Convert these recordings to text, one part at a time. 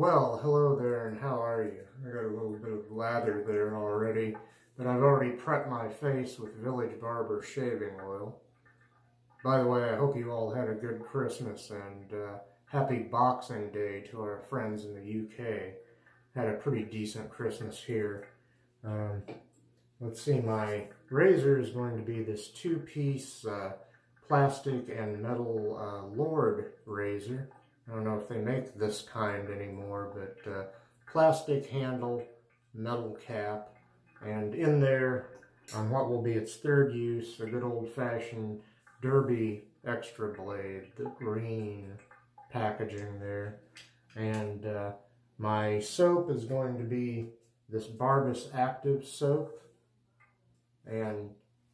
Well, hello there, and how are you? I got a little bit of lather there already, but I've already prepped my face with Village Barber shaving oil. By the way, I hope you all had a good Christmas, and happy Boxing Day to our friends in the UK. Had a pretty decent Christmas here. Let's see, my razor is going to be this two-piece plastic and metal Lord razor. I don't know if they make this kind anymore, but plastic handle, metal cap, and in there, on what will be its third use, a good old-fashioned Derby extra blade, the green packaging there. And my soap is going to be this Barbus Active soap. And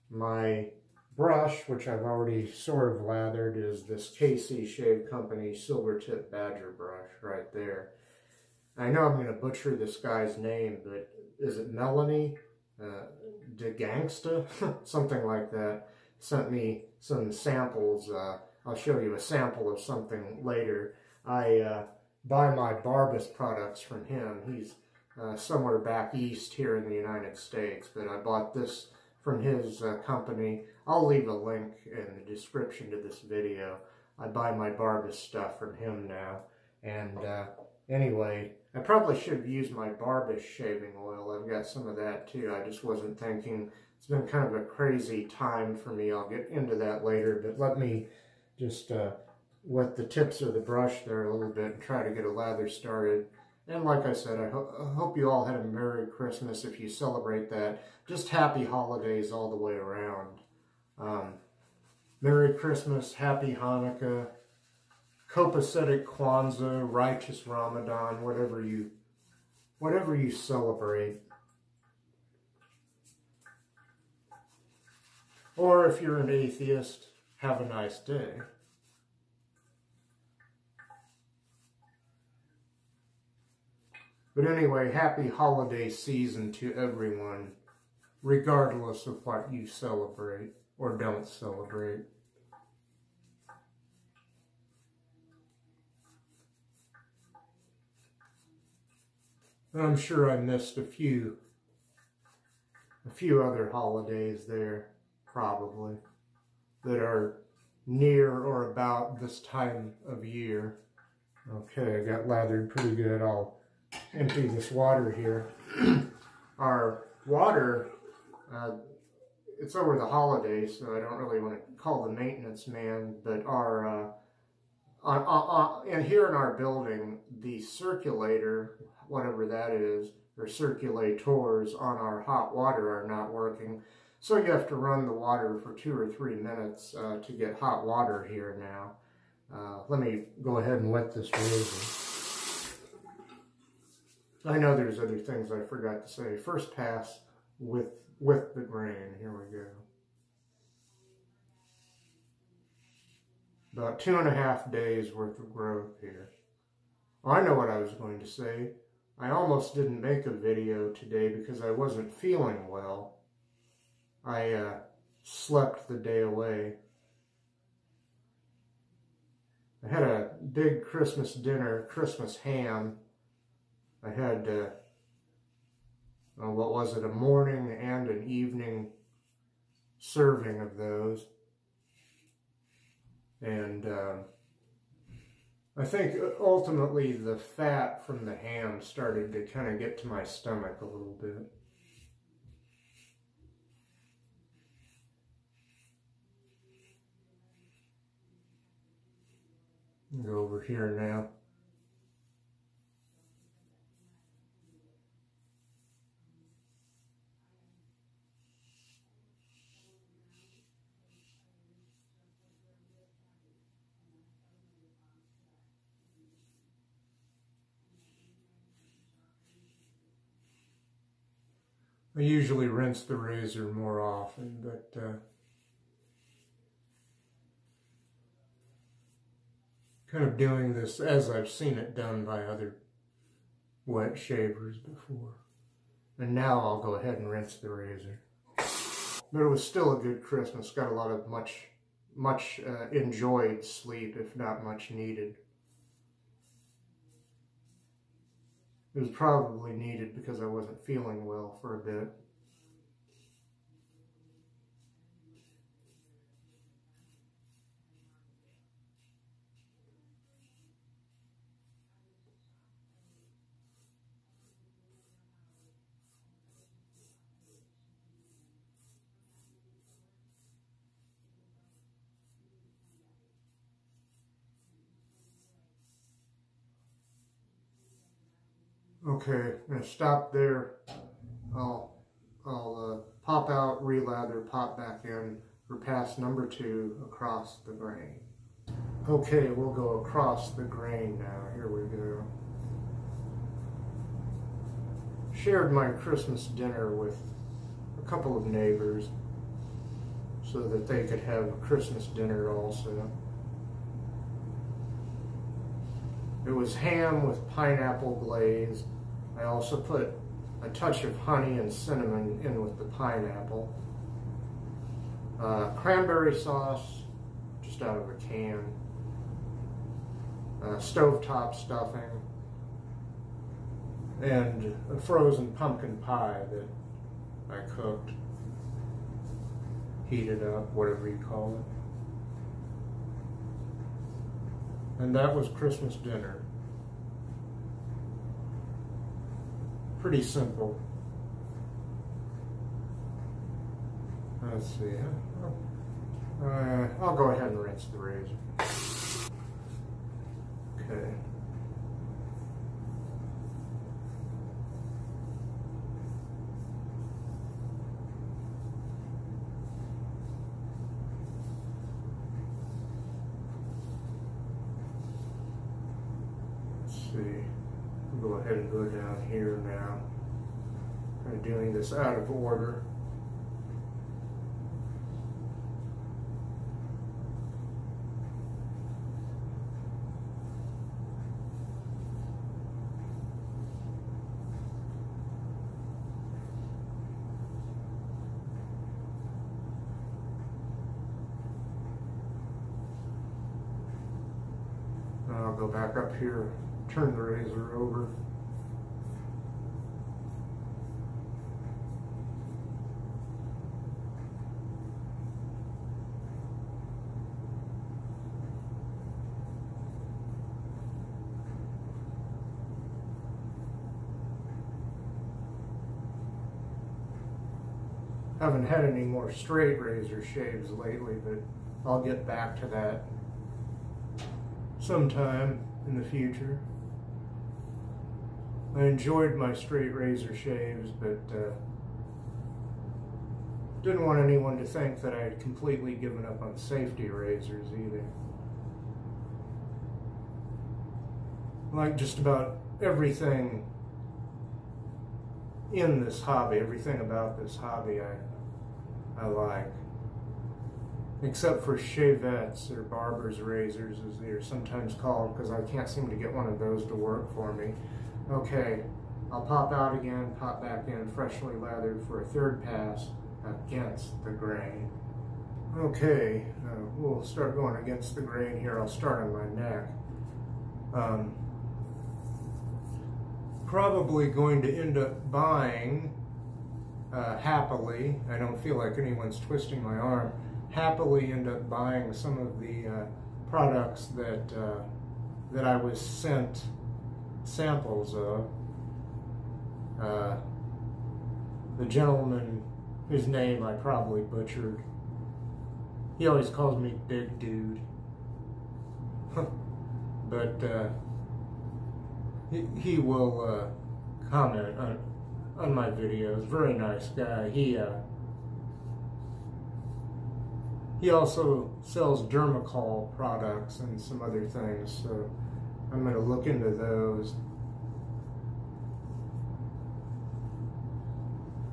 my brush, which I've already sort of lathered, is this KC Shave Company silvertip badger brush right there. I know I'm going to butcher this guy's name, but is it Melanie DeGangsta? Something like that. Sent me some samples. I'll show you a sample of something later. I buy my Barbus products from him. He's somewhere back east here in the United States, but I bought this from his company. I'll leave a link in the description to this video. I buy my Barbus stuff from him now. And anyway, I probably should have used my Barbus shaving oil. I've got some of that too. I just wasn't thinking. It's been kind of a crazy time for me. I'll get into that later, but let me just wet the tips of the brush there a little bit and try to get a lather started. And like I said, I hope you all had a Merry Christmas if you celebrate that. Just happy holidays all the way around. Merry Christmas, Happy Hanukkah, copacetic Kwanzaa, righteous Ramadan, whatever you celebrate. Or if you're an atheist, have a nice day. But anyway, happy holiday season to everyone, regardless of what you celebrate or don't celebrate. I'm sure I missed a few other holidays there, probably, that are near or about this time of year. Okay, I got lathered pretty good. I'll empty this water here. Our water, it's over the holidays, so I don't really want to call the maintenance man, but our and here in our building, the circulator, whatever that is, or circulators on our hot water are not working. So you have to run the water for 2 or 3 minutes to get hot water here now. Let me go ahead and wet this razor. I know there's other things I forgot to say. First pass with the grain. Here we go. About 2.5 days worth of growth here. Well, I know what I was going to say. I almost didn't make a video today because I wasn't feeling well. I slept the day away. I had a big Christmas dinner, Christmas ham. I had, what was it, a morning and an evening serving of those. And I think ultimately the fat from the ham started to kind of get to my stomach a little bit. Go over here now. I usually rinse the razor more often, but kind of doing this as I've seen it done by other wet shavers before. And now I'll go ahead and rinse the razor. But it was still a good Christmas. Got a lot of much enjoyed sleep, if not much needed. It was probably needed because I wasn't feeling well for a bit. Okay, I'm going to stop there. I'll pop out, relather, pop back in for pass number 2 across the grain. Okay, we'll go across the grain now. Here we go. Shared my Christmas dinner with a couple of neighbors so that they could have a Christmas dinner also. It was ham with pineapple glaze. I also put a touch of honey and cinnamon in with the pineapple. Cranberry sauce, just out of a can. Stovetop stuffing. And a frozen pumpkin pie that I cooked. Heated up, whatever you call it. And that was Christmas dinner. Pretty simple. Let's see. I'll go ahead and rinse the razor. Okay. Let's see. I'll go ahead and go down here now. I'm doing this out of order. I'll go back up here, turn the razor over. Haven't had any more straight razor shaves lately, but I'll get back to that sometime in the future. I enjoyed my straight razor shaves, but didn't want anyone to think that I had completely given up on safety razors either. Like just about everything in this hobby, everything about this hobby I like. Except for shavettes, or barber's razors as they are sometimes called, because I can't seem to get one of those to work for me. Okay, I'll pop out again, pop back in, freshly lathered for a third pass against the grain. Okay, we'll start going against the grain here. I'll start on my neck. Probably going to end up buying, happily, I don't feel like anyone's twisting my arm, happily end up buying some of the products that I was sent samples of. The gentleman, whose name I probably butchered, he always calls me Big Dude. But he will comment on my videos. Very nice guy. He also sells Dermacol products and some other things, so I'm going to look into those.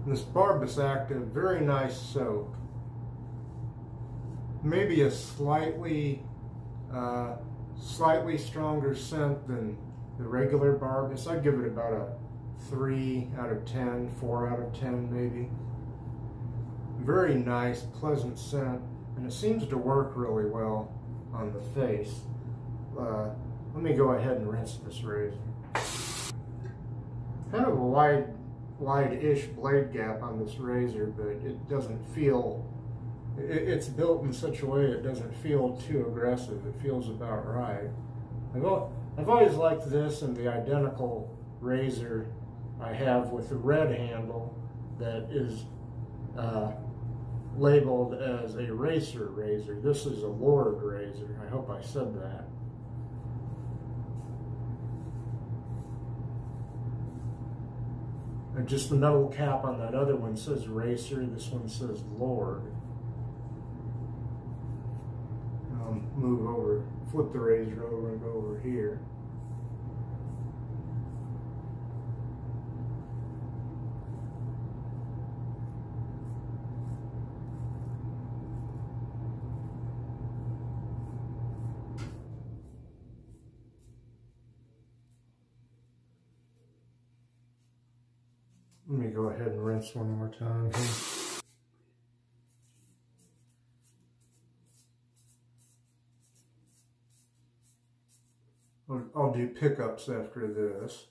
This Barbus Active, very nice soap. Maybe a slightly stronger scent than the regular Barbus. I'd give it about a 3 out of 10, 4 out of 10 maybe. Very nice, pleasant scent, and it seems to work really well on the face. Let me go ahead and rinse this razor. kind of a wide-ish blade gap on this razor, but it doesn't feel, it's built in such a way it doesn't feel too aggressive. It feels about right. I've always liked this and the identical razor I have with the red handle that is labeled as a racer razor. This is a Lord razor. I hope I said that. And just the metal cap on that other one says racer. This one says Lord. Move over, flip the razor over and go over here. Let me go ahead and rinse one more time here. I'll do pickups after this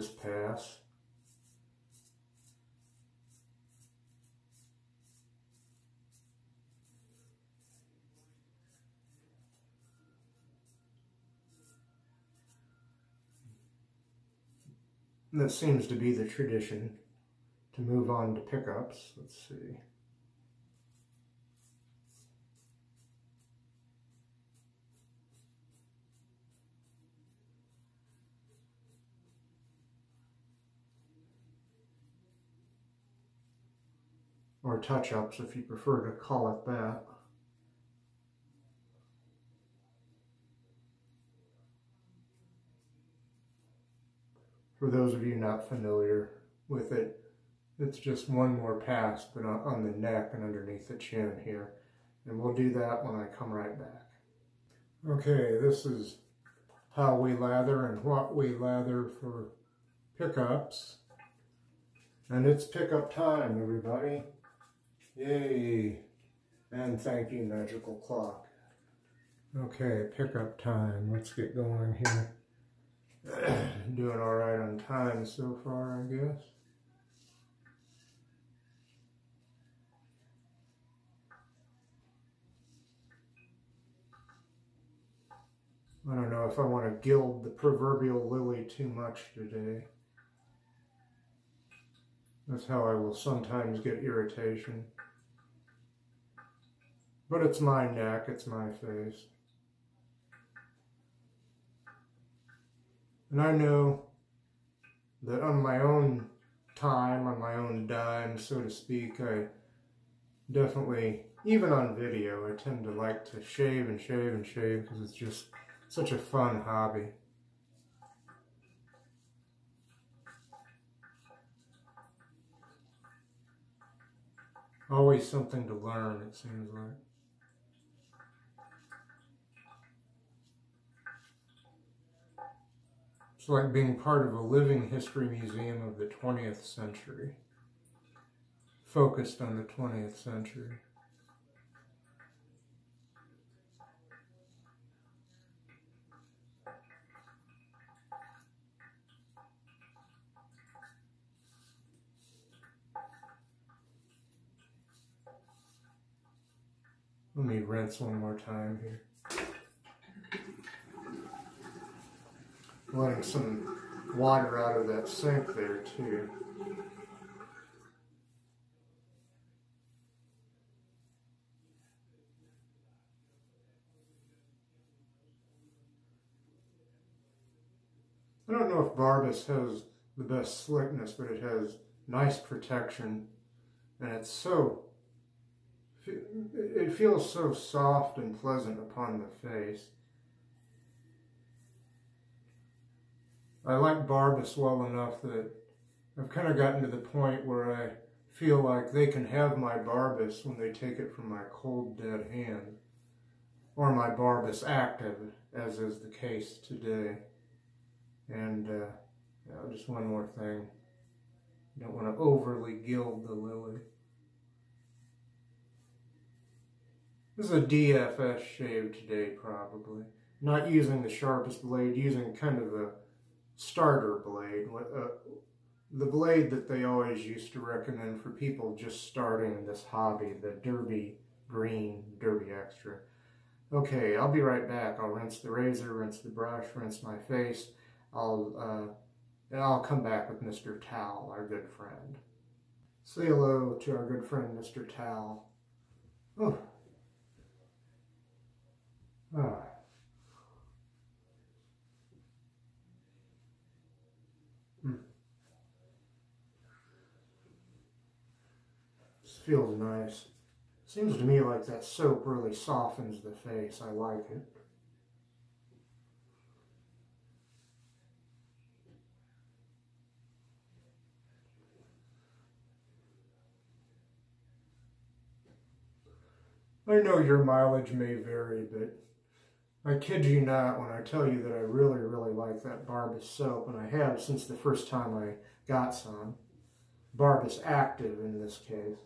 pass. And that seems to be the tradition, to move on to pickups. Let's see. Or touch-ups, if you prefer to call it that. For those of you not familiar with it, it's just one more pass, but on the neck and underneath the chin here. And we'll do that when I come right back. Okay, this is how we lather and what we lather for pickups. And it's pickup time, everybody. Yay! And thank you, magical clock. Okay, pickup time. Let's get going here. Doing all right on time so far, I guess. I don't know if I want to gild the proverbial lily too much today. That's how I will sometimes get irritation. But it's my neck, it's my face. And I know that on my own time, on my own dime, so to speak, I definitely, even on video, I tend to like to shave and shave and shave because it's just such a fun hobby. Always something to learn, it seems like. It's like being part of a living history museum of the 20th century, focused on the 20th century. Let me rinse one more time here. Letting some water out of that sink there too. I don't know if Barbus has the best slickness, but it has nice protection, and it's so, it feels so soft and pleasant upon the face. I like Barbus well enough that I've kind of gotten to the point where I feel like they can have my Barbus when they take it from my cold, dead hand. Or my Barbus Active, as is the case today. And just one more thing. You don't want to overly gild the lily. This is a DFS shave today, probably. Not using the sharpest blade, using kind of a starter blade, the blade that they always used to recommend for people just starting this hobby, the Derby Green Derby Extra. Okay, I'll be right back. I'll rinse the razor, rinse the brush, rinse my face. I'll come back with Mr. Towel, our good friend. Say hello to our good friend, Mr. Towel. Oh. Ah. This feels nice. Seems to me like that soap really softens the face. I like it. I know your mileage may vary, but I kid you not when I tell you that I really, really like that Barbus soap, and I have since the first time I got some. Barbus Active in this case.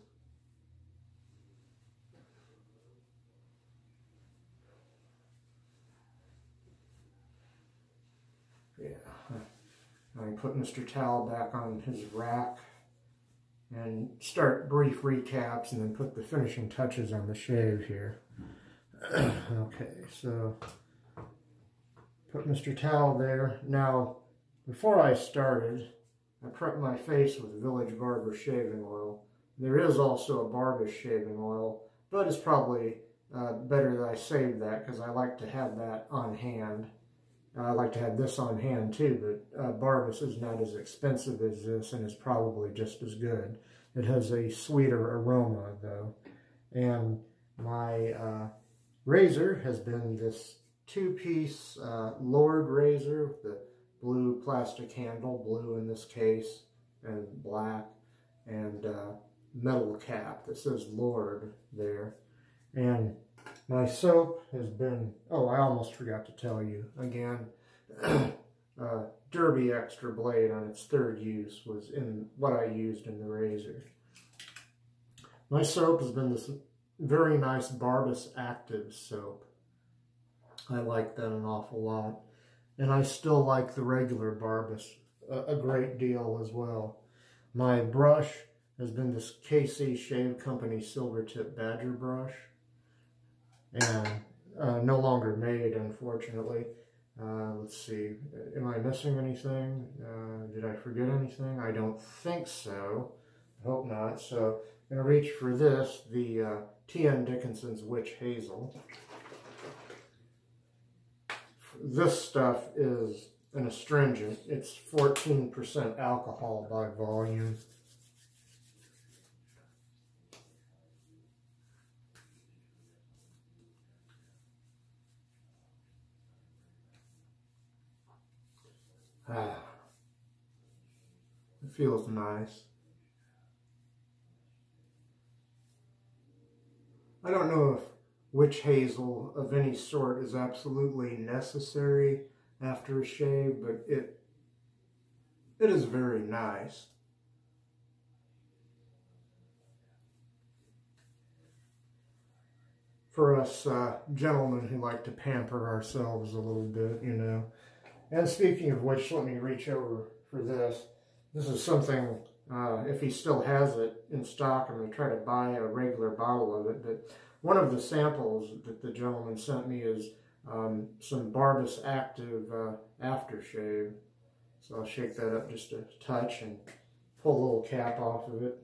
Yeah, I can put Mr. Towel back on his rack and start brief recaps and then put the finishing touches on the shave here. Okay, so put Mr. Towel there. Now, before I started, I prepped my face with Village Barber shaving oil. There is also a Barbus shaving oil, but it's probably better that I save that because I like to have that on hand. I like to have this on hand too, but Barbus is not as expensive as this and is probably just as good. It has a sweeter aroma though. And my razor has been this two-piece Lord razor with the blue plastic handle, blue in this case, and black, and metal cap that says Lord there. And my soap has been, oh, I almost forgot to tell you again, Derby Extra blade on its third use was in what I used in the razor. My soap has been this very nice Barbus Active soap. I like that an awful lot. And I still like the regular Barbus a great deal as well. My brush has been this KC Shave Company Silvertip Badger brush. And no longer made, unfortunately. Let's see, am I missing anything? Did I forget anything? I don't think so. I hope not. So I'm going to reach for this, the Dickinson's Witch Hazel. This stuff is an astringent. It's 14% alcohol by volume. It feels nice. I don't know if witch hazel of any sort is absolutely necessary after a shave, but it is very nice. For us gentlemen who like to pamper ourselves a little bit, you know. And speaking of which, let me reach over for this. This is something, if he still has it in stock, I'm going to try to buy a regular bottle of it. But one of the samples that the gentleman sent me is some Barbus Active aftershave. So I'll shake that up just a touch and pull a little cap off of it.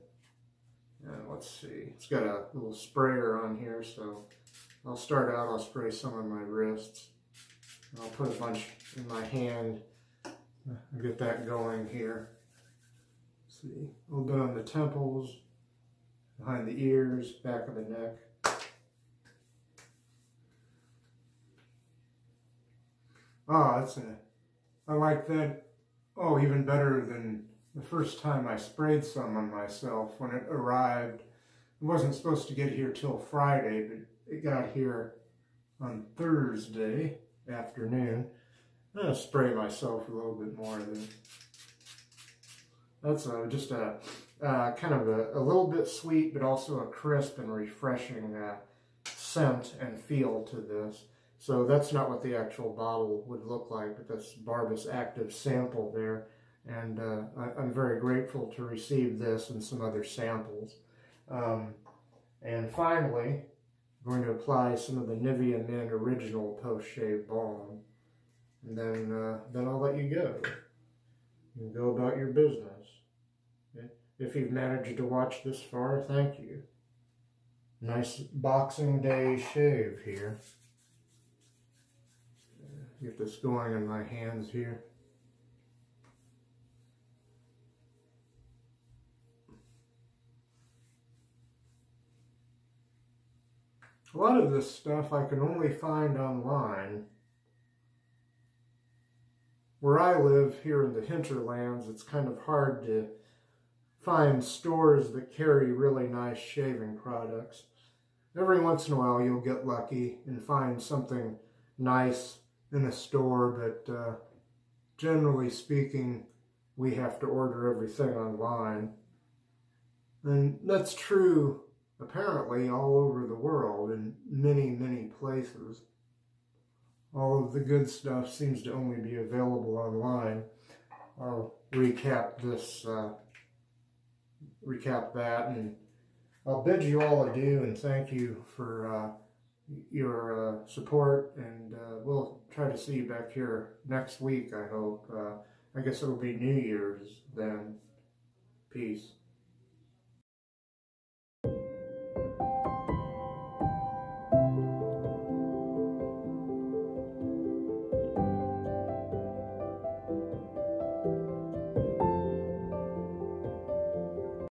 And let's see, it's got a little sprayer on here, so I'll start out, I'll spray some on my wrists. I'll put a bunch in my hand, get that going here. Let's see, a little bit on the temples, behind the ears, back of the neck. Oh, I like that, oh, even better than the first time I sprayed some on myself when it arrived. It wasn't supposed to get here till Friday, but it got here on Thursday afternoon. I'm going to spray myself a little bit more of this. That's just a kind of a little bit sweet, but also a crisp and refreshing scent and feel to this. So that's not what the actual bottle would look like, but that's Barbus Active sample there. And I'm very grateful to receive this and some other samples. And finally, I'm going to apply some of the Nivea Men Original Post-Shave Balm. And then I'll let you go. You can go about your business. If you've managed to watch this far, thank you. Nice Boxing Day shave here. Get this going in my hands here. A lot of this stuff I can only find online. Where I live here in the hinterlands, it's kind of hard to find stores that carry really nice shaving products. Every once in a while you'll get lucky and find something nice in a store, but generally speaking, we have to order everything online. And that's true, apparently, all over the world in many, many places. All of the good stuff seems to only be available online. I'll recap this, recap that, and I'll bid you all adieu and thank you for your support, and we'll try to see you back here next week, I hope. I guess it'll be New Year's then. Peace.